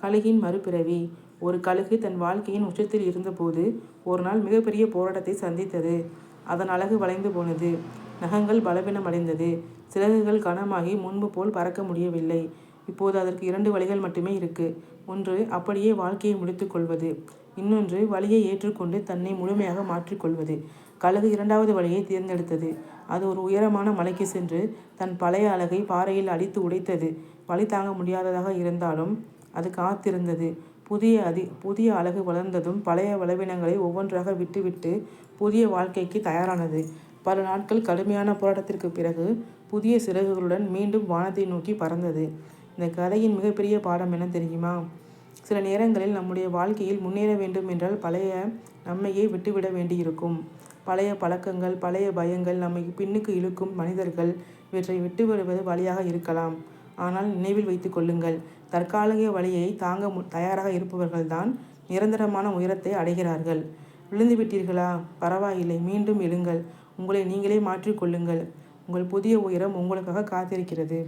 கழுகின் மறுபிறவி. ஒரு கழுகு தன் வாழ்க்கையின் உச்சத்தில் இருந்தபோது ஒரு நாள் மிகப்பெரிய போராட்டத்தை சந்தித்தது. அதன் அழகு வளைந்து போனது. நகங்கள் பலவீனமடைந்தது. சிறகுகள் கனமாகி முன்பு போல் பறக்க முடியவில்லை. இப்போது அதற்கு 2 வழிகள் மட்டுமே இருக்கு. ஒன்று, அப்படியே வாழ்க்கையை முடித்துக் கொள்வது. இன்னொன்று, வழியை ஏற்றுக்கொண்டு தன்னை முழுமையாக மாற்றிக்கொள்வது. கழுகு 2வது வழியை தேர்ந்தெடுத்தது. அது ஒரு உயரமான மலைக்கு சென்று தன் பழைய அழகை பாறையில் அடித்து உடைத்தது. வலி தாங்க முடியாததாக இருந்தாலும் அது காத்திருந்தது. புதிய அழகு வளர்ந்ததும் பழைய பலவீனங்களை ஒவ்வொன்றாக விட்டுவிட்டு புதிய வாழ்க்கைக்கு தயாரானது. பல நாட்கள் கடுமையான போராட்டத்திற்கு பிறகு புதிய சிறகுகளுடன் மீண்டும் வானத்தை நோக்கி பறந்தது. இந்த கதையின் மிகப்பெரிய பாடம் என்ன தெரியுமா? சில நேரங்களில் நம்முடைய வாழ்க்கையில் முன்னேற வேண்டும் என்றால் பழைய நம்மையே விட்டுவிட வேண்டியிருக்கும். பழைய பழக்கங்கள், பழைய பயங்கள், நம்மை பின்னுக்கு இழுக்கும் மனிதர்கள், இவற்றை விட்டுவிடுவது வழியாக இருக்கலாம். ஆனால் நினைவில் வைத்து கொள்ளுங்கள், தற்காலிக வழியை தாங்க தயாராக இருப்பவர்கள்தான் நிரந்தரமான உயரத்தை அடைகிறார்கள். விழுந்து விட்டீர்களா? பரவாயில்லை, மீண்டும் எழுங்கள். உங்களை நீங்களே மாற்றிக்கொள்ளுங்கள். உங்கள் புதிய உயரம் உங்களுக்காக காத்திருக்கிறது.